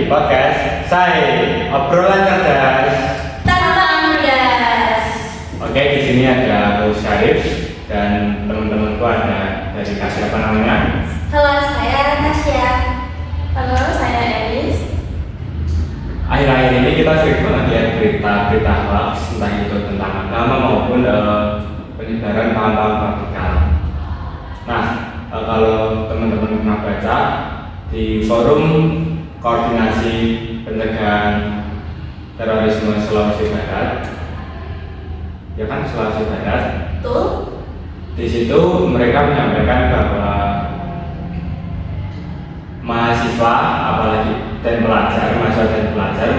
podcast Say Obrolan Cerdas Tanpa Ngegas. Oke, di sini ada aku Syarif dan teman-temanku ada dari siapa namanya? Halo, saya Tasya. Halo, saya Elis. Akhir-akhir ini kita sering banget lihat berita-berita hoax, entah itu tentang agama maupun penyebaran paham-paham radikal. Nah, kalau teman-teman pernah baca di forum koordinasi pencegahan terorisme Sulawesi Barat, ya kan Sulawesi Barat. Betul. Di situ mereka menyampaikan bahwa mahasiswa, apalagi mahasiswa dan pelajar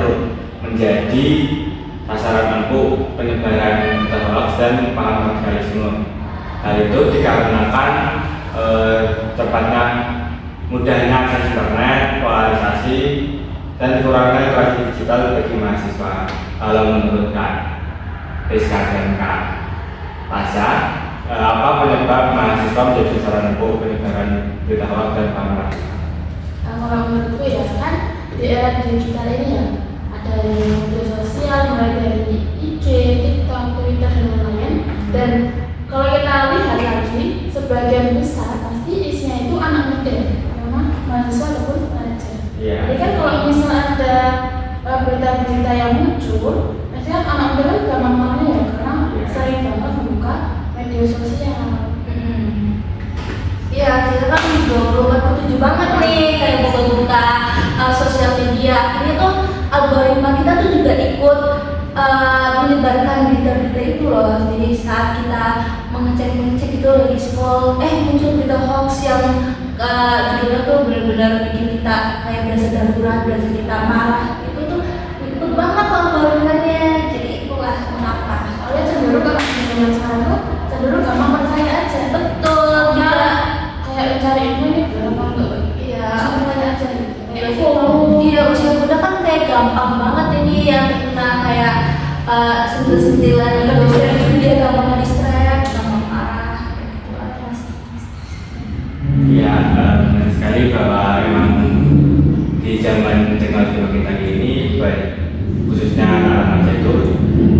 menjadi sasaran empuk penyebaran hoax dan paham radikalisme. Hal itu dikarenakan cepatnya mudahnya akses internet, polarisasi, dan kurangnya literasi digital bagi mahasiswa. Kalau menurut Kak Rizka dan Kak Tasya, apa penyebab mahasiswa menjadi sasaran empuk penyebaran berita hoax dan paham radikal? Kalau menurutku ya kan di era digital ini ya ada media sosial mulai dari IG, TikTok, Twitter dan lain-lain. Dan kalau kita lihat lagi sebagian besar pasti isinya itu anak muda, karena mahasiswa ataupun pelajar. Yeah. Jadi kan kalau misalnya ada berita-berita yang muncul, pasti kan anak muda kan gampang mana ya karena sering banget membuka media sosial. Iya, kita kan 24/7 banget nih kayak buka-buka sosial media. Ini tuh algoritma kita tuh juga ikut menyebarkan berita-berita itu loh. Jadi saat kita mengecek itu lagi scroll, muncul berita hoax yang judulnya tuh benar-benar bikin kita kayak berasa darurat, berasa kita marah. Itu tuh ikut banget algoritmanya. Jadi itulah mengapa. Soalnya cenderung kalau di zaman sekarang tuh cenderung gampang percaya aja. Betul, kita kayak mencari info ini gampang enggak? iya, Percaya aja gitu. iya usia muda kan kayak gampang banget ini yang kena kayak sentil-sentilan gitu. Dia gampang distract, gampang marah gitu aja. Ya, benar sekali bahwa memang di zaman teknologi kita ini, baik khususnya anak remaja itu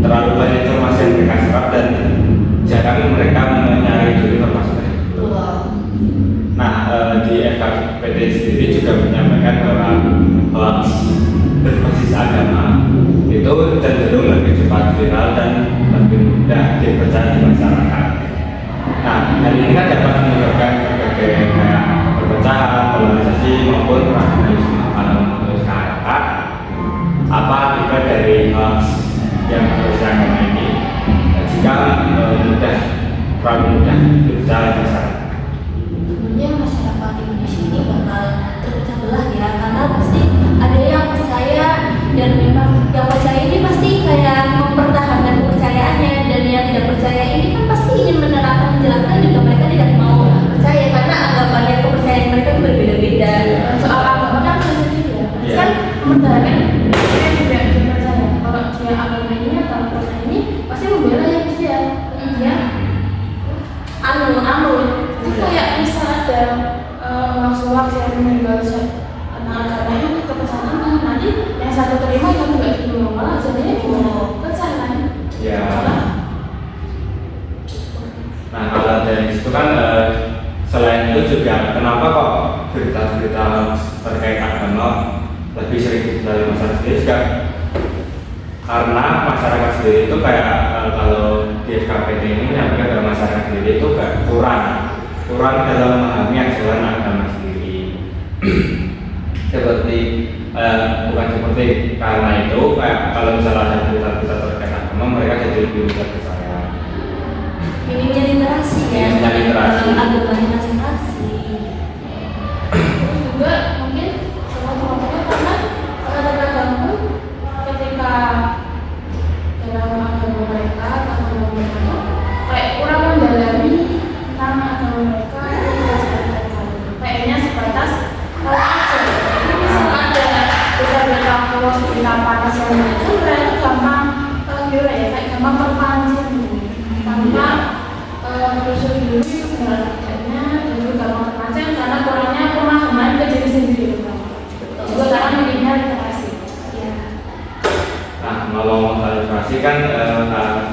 terlalu banyak informasi yang mereka serap dan jarang mereka mencari dulu informasi tersebut. Nah, di FKPD sendiri juga menyampaikan bahwa hoax berbasis agama itu cenderung lebih cepat viral dan lebih mudah dipercaya di masyarakat. Nah, hal ini kan dapat menyebabkan berbagai kayak perpecahan, polarisasi maupun radikalisme. Kalau menurut kakak, apa akibat dari hoax yang berbasis agama ini jika terlalu mudah dipercaya di masyarakat? Tentunya masyarakat Indonesia ini bakal terpecah belah ya, karena pasti ada yang percaya dan memang yang percaya ini pasti kayak mempertahankan kepercayaannya, dan yang tidak percaya ini kan pasti ingin menerapkan menjelaskan juga mereka tidak mau percaya karena anggapannya kepercayaan mereka itu berbeda-beda. Soal agama kan sensitif ya. Iya. Kan mempertahankan dia tidak dipercaya. Kalau dia agama ini atau percaya ini pasti membela yang dia. Ya. Itu kayak misal ada hoax yang meninggal agama ini kepercayaan nanti yang satu terima yang nggak terima malah jadinya gimana? Percaya kan? Ya. Nah, kalau dari situ kan selain itu juga kenapa kok berita-berita terkait agama lebih sering dicari masyarakat sendiri juga karena masyarakat sendiri itu kayak kalau di FKPD ini menyampaikan bahwa masyarakat sendiri itu kurang dalam memahami ajaran agama sendiri. Bukan seperti karena itu kayak kalau misalnya ada berita-berita terkait agama mereka jadi lebih mudah percaya. Minimnya literasi ya, Minimnya literasi. agamanya masing-masing. Terus juga mungkin salah satunya karena kadang-kadang pun ketika dalam agama mereka atau agama mereka tuh kayak kurang mendalami tentang agama mereka itu tidak sebatas kayaknya sebatas tahu aja. Jadi misal ada berita-berita hoax, berita panas yang muncul, mereka itu gampang gimana ya, kayak gampang terpancing tanpa telusuri dulu benar adanya dan juga gampang terpancing karena kurangnya pemahaman ke diri sendiri juga karena menghindari ngomong soal literasi kan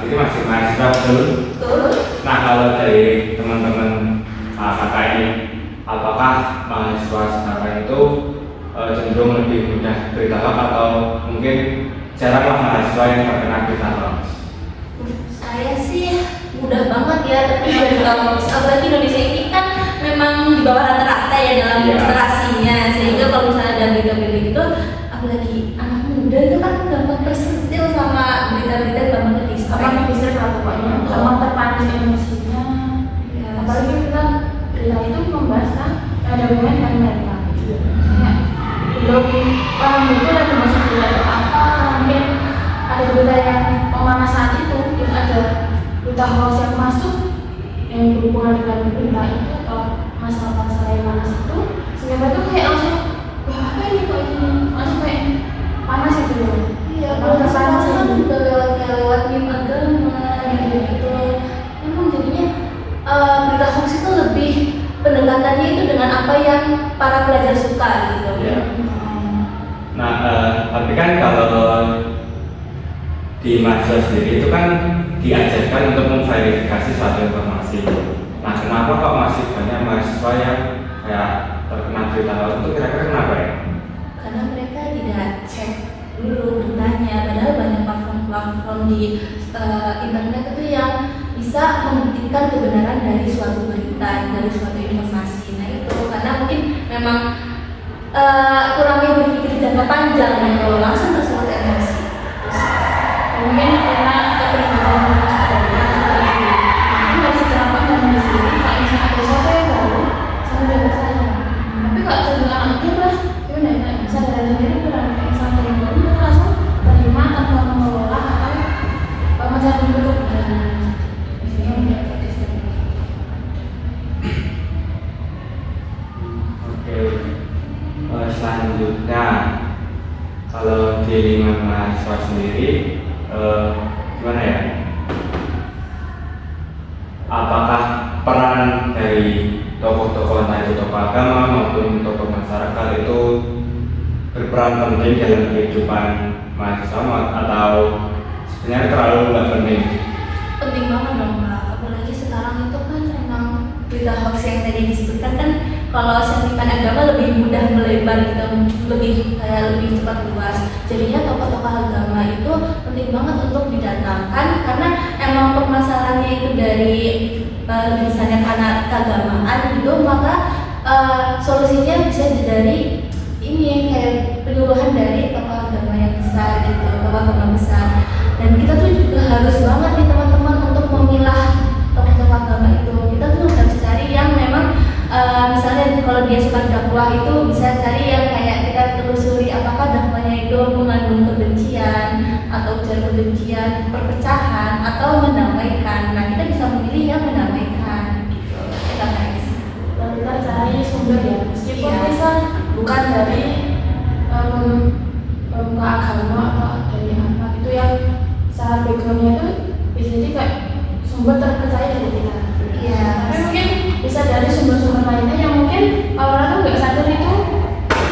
ini masih mahasiswa betul. Betul. Nah kalau dari teman-teman kakak ini, apakah mahasiswa sekarang itu cenderung lebih mudah berita hoax atau mungkin jaranglah mahasiswa yang terkena berita hoax? Saya sih mudah banget ya terkena berita hoax. Apalagi Indonesia ini kan memang di bawah rata-rata ya dalam Iya. literasinya, sehingga kalau misalnya ada berita-berita gitu, apalagi anak muda itu kan gampang tersentil sama berita-berita, gampang ke Apa bisa lah pokoknya, sama terpancing emosinya. Ya, Apalagi kita berita itu membahas kan ada hubungan dengan mereka. Kayak belum paham itu ada masuk berita itu apa, mungkin ada berita yang pemanasan itu, terus ada berita hoax yang masuk yang berhubungan dengan berita itu atau masalah-masalah yang panas itu, sehingga mereka kayak langsung wah apa ini kok gini, langsung kayak panas itu loh. Iya, Kalau kalau sekarang kan terpancing. juga lewat meme agama gitu. Memang jadinya berita hoax itu lebih pendekatannya itu dengan apa yang para pelajar suka gitu. Iya. Nah, tapi kan kalau di mahasiswa sendiri itu kan diajarkan untuk memverifikasi suatu informasi. Nah, kenapa kok masih banyak mahasiswa yang kayak terkena berita hoax itu kira-kira kenapa ya? Karena mereka tidak cek dulu beritanya, padahal banyak platform-platform di internet itu yang bisa membuktikan kebenaran dari suatu berita, dari suatu informasi. Nah itu karena mungkin memang kurangnya berpikir jangka panjang gitu, langsung tersebut emosi. Mungkin karena keterlibatan manusia seperti itu. Mungkin dari sejarah dan di sini kalau misalnya ada sesuatu yang baru, saya udah percaya. Tapi kalau cenderung anak kecil lah, gimana ya? Bisa dari sendiri berani kayak sesuatu yang baru, mereka langsung terima tanpa mengelola atau mencari bentuk kebenaran. Biasanya udah praktis dari itu. Oke, selanjutnya kalau di lingkungan mahasiswa sendiri gimana ya? Apakah peran dari tokoh-tokoh entah itu tokoh agama maupun tokoh masyarakat itu berperan penting dalam kehidupan mahasiswa atau sebenarnya terlalu nggak penting? Penting banget dong Kak, apalagi sekarang itu kan memang berita hoax yang tadi disebutkan kan, kalau sentimen agama lebih mudah melebar gitu, lebih cepat luas. Jadinya tokoh-tokoh agama itu penting banget untuk didatangkan karena emang permasalahannya itu dari misalnya karena keagamaan gitu, maka solusinya bisa dari ini kayak penyuluhan dari tokoh agama yang besar gitu, tokoh agama besar. Dan kita tuh juga harus banget nih teman-teman untuk memilah tokoh-tokoh agama itu. Kita tuh harus cari yang memang misalnya kalau dia suka dakwah itu bisa cari yang kayak kita telusuri apakah dakwahnya itu mengandung kebencian atau ujaran kebencian, perpecahan atau mendamaikan. Nah kita bisa memilih yang mendamaikan gitu. Kita guys. Dan kita cari sumber ya, meskipun Iya. bisa bukan dari pemuka agama atau dari apa itu yang secara backgroundnya itu bisa jadi kayak sumber terpercaya dari kita. Iya. Tapi mungkin bisa dari sumber-sumber lainnya yang mungkin orang tuh nggak sadar itu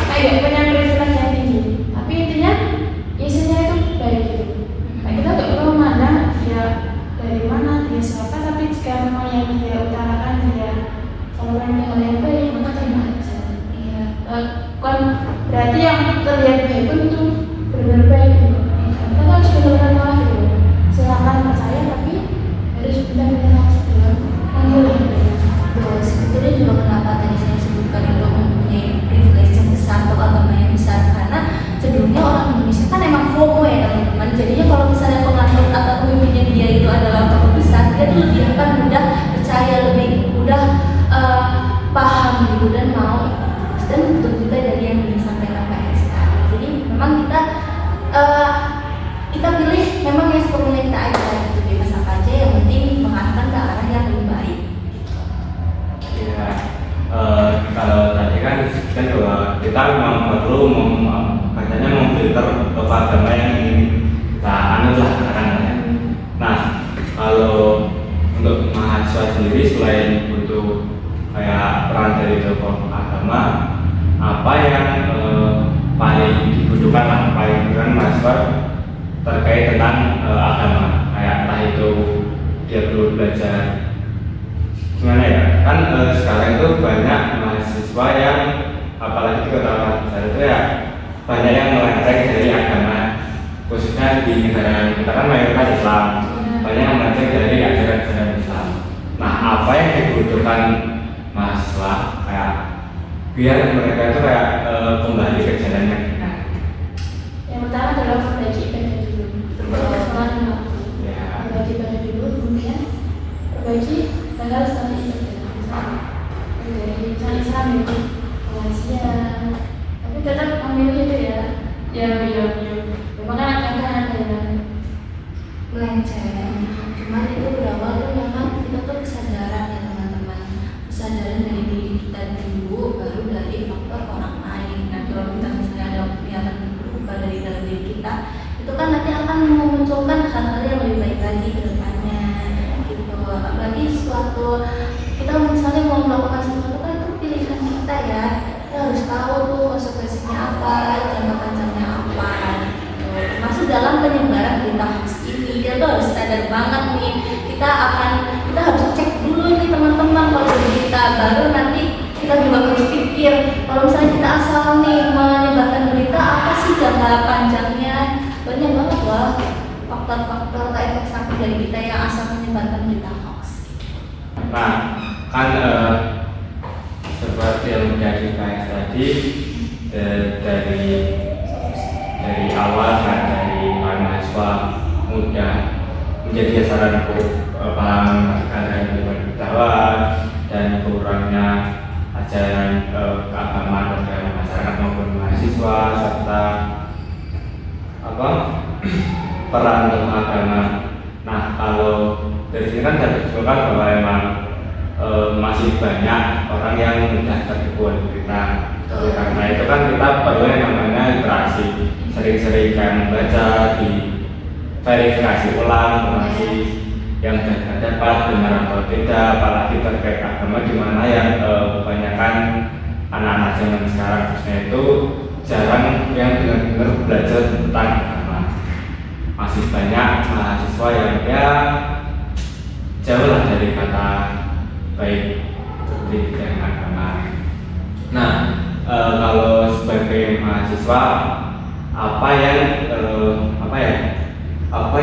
kayak punya privilege yang tinggi. Tapi intinya isinya itu baik gitu. Kayak kita nggak perlu memandang dia dari mana, dia siapa, tapi jika memang yang dia utarakan dia saluran yang baik, maka terima aja. Iya. Kan berarti yang terlihat baik pun itu benar-benar baik gitu. Kita kan harus benar-benar malah gitu. Silakan percaya tapi harus benar-benar dalam memilih. Betul, sebetulnya juga kenapa tadi saya sebutkan itu mempunyai privilege yang besar atau agama yang besar, karena cenderungnya orang Indonesia kan emang FOMO ya teman-teman. Jadinya kalau misalnya penganut atau pemimpinnya dia itu adalah tokoh besar, dia tuh lebih akan mudah percaya, lebih mudah paham gitu dan mau ikut terus. Dan betul juga dari yang disampaikan Pak Eris tadi. Jadi memang kita pilih memang yang sepenuhnya kita aja gitu, bebas apa aja, yang penting mengarahkan ke arah yang lebih baik. Ya, kalau tadi kan disebutkan bahwa kita memang perlu katanya memfilter tokoh agama yang ingin kita anut lah katakannya. Nah, kalau untuk mahasiswa sendiri selain butuh kayak peran dari tokoh agama, apa yang paling dibutuhkan lah paling dibutuhkan mahasiswa terkait tentang agama, kayak entah itu dia perlu belajar gimana ya, kan sekarang itu banyak mahasiswa yang apalagi di kota besar itu ya banyak yang melenceng dari agama, khususnya di negara kita kan mayoritas Islam, banyak yang melenceng dari ajaran-ajaran Islam. Nah, apa yang dibutuhkan mahasiswa kayak biar mereka itu kayak kembali ke jalan yang benar? Yang pertama adalah perbaiki ibadah dulu. Sholat lima waktu. Ya. Perbaiki ibadah dulu, kemudian perbaiki tanggal status ibadah. Misalnya dari Islam itu pengajian, tapi tetap memilih itu ya. Memang kan ada yang melenceng. Cuman itu berawal tuh memang kita tuh kesadaran ya teman-teman, kesadaran dari diri kita dulu, baru dari faktor orang lain. Nah kalau kita misalnya ada yang berubah dari dalam diri kita, itu kan nanti akan memunculkan hal-hal yang lebih baik lagi ke depannya gitu. Apalagi suatu kita misalnya mau melakukan sesuatu kan itu pilihan kita ya, kita harus tahu tuh konsekuensinya apa, jangka panjangnya apa gitu. Termasuk dalam penyebaran berita hoax ini, kita tuh harus sadar banget nih, kita harus cek dulu ini teman-teman kalau berita, baru nanti kita juga harus pikir kalau misalnya kita asal nih menyebarkan berita, apa sih jangka panjangnya. Banyak banget loh faktor-faktor atau efek samping dari kita yang asal menyebarkan berita hoax. Nah, kan seperti yang sudah dibahas tadi dari awal kan, dari mahasiswa muda menjadi sasaran paham ajaran berdakwah dan kurangnya ajaran keagamaan pada masyarakat maupun mahasiswa serta peran untuk agama. Nah, kalau dari sini kan saya simpulkan bahwa emang masih banyak orang yang mudah tertipu berita. Karena itu kan kita perlu yang namanya literasi, sering-sering kan membaca, di verifikasi ulang informasi yang sudah dapat benar atau tidak, apalagi terkait agama di mana yang kebanyakan anak-anak zaman sekarang khususnya itu jarang yang benar-benar belajar tentang agama. Masih banyak mahasiswa yang ya jauh lah dari kata baik seperti bidang agama. Nah, kalau sebagai mahasiswa apa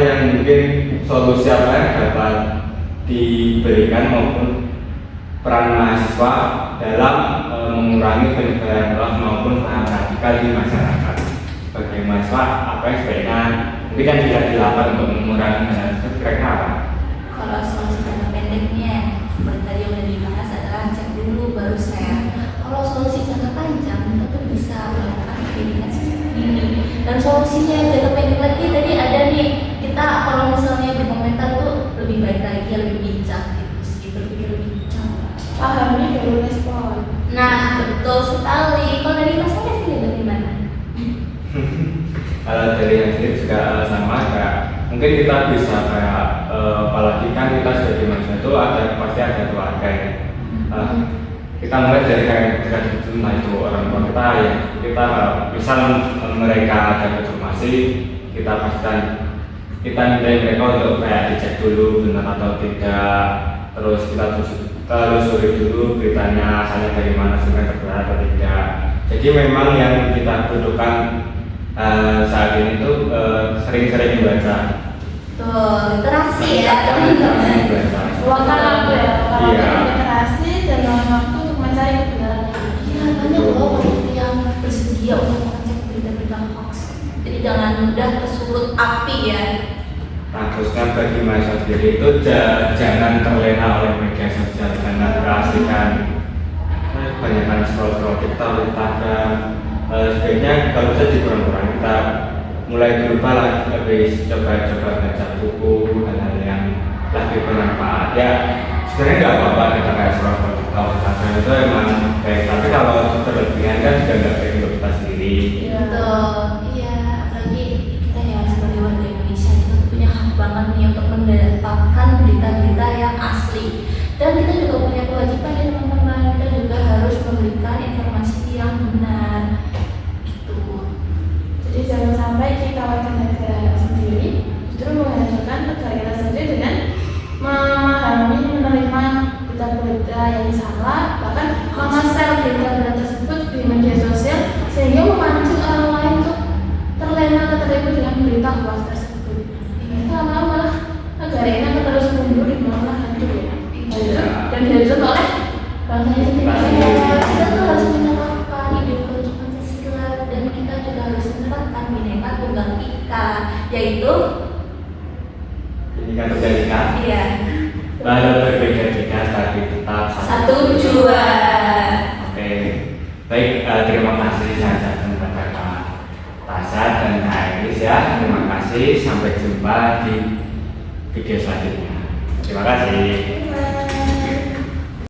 yang mungkin solusi apa yang dapat diberikan maupun peran mahasiswa dalam mengurangi penyebaran hoax maupun paham radikal di masyarakat? Bagi mahasiswa apa yang sebaiknya mungkin yang tidak dilakukan untuk mengurangi hal tersebut, kira-kira apa? Kalau solusi jangka pendeknya seperti tadi yang udah dibahas adalah cek dulu baru share. Kalau solusi jangka panjang kita tuh bisa melakukan verifikasi ini. Dan solusinya yang jangka pendek lagi tadi ada nih, kita kalau misalnya di komentar tuh lebih baik lagi, lebih bijak gitu, berpikir lebih bijak. pahamnya baru respon. Nah betul sekali. Kalau dari Mas Arief ini bagaimana? Kalau dari yang sendiri juga sama, kayak mungkin kita bisa kayak apalagi kan kita sebagai manusia itu pasti ada keluarga ya. Kita mulai dari kayak itu orang tua kita ya, kita misal mereka ada informasi, kita pastikan kita minta mereka untuk kayak dicek dulu benar atau tidak, terus kita telusuri dulu beritanya asalnya dari mana, sebenarnya benar atau tidak. Jadi memang yang kita butuhkan saat ini tuh sering-sering membaca. Tuh, literasi ya teman-teman. Luangkan waktu ya, Iya. literasi dan luangkan waktu untuk mencari kebenaran. Iya banyak loh yang bersedia untuk mengecek berita-berita hoax. Jadi jangan mudah tersulut api ya. Nah, khususnya bagi mahasiswa sendiri itu jangan terlena oleh media sosial, jangan terasihkan kebanyakan scroll TikTok, Instagram. Sebaiknya kalau bisa dikurang-kurang, kita mulai berubah lah, lebih coba baca buku, hal-hal yang lebih bermanfaat. Ya sebenarnya nggak apa-apa kita kayak scroll TikTok, Instagram itu emang baik, tapi kalau berlebihan kan juga nggak baik untuk kita sendiri. Betul, iya. Apalagi kita ya sebagai warga Indonesia kita punya hak banget nih untuk mendapatkan berita-berita yang asli. Dan kita juga punya kewajiban ya teman-teman, kita juga harus memberikan informasi yang benar. Gitu. Jadi jangan sampai kita warga negara sendiri di kelas tersebut. Itu lama-lama negara ini akan terus mundur di bawah hancur ya. Iya. Dan dihancur oleh bangsanya sendiri. Ya, kita tuh harus menerapkan ideologi Pancasila dan kita juga harus menerapkan Bhinneka Tunggal Ika, yaitu Ini kan Tunggal Ika. iya Walau berbeda-beda tapi tetap satu tujuan. Oke, baik, terima kasih saya ucapkan kepada Kak Tasya dan Kak Elis ya. Terima kasih, sampai jumpa di video selanjutnya. Terima kasih.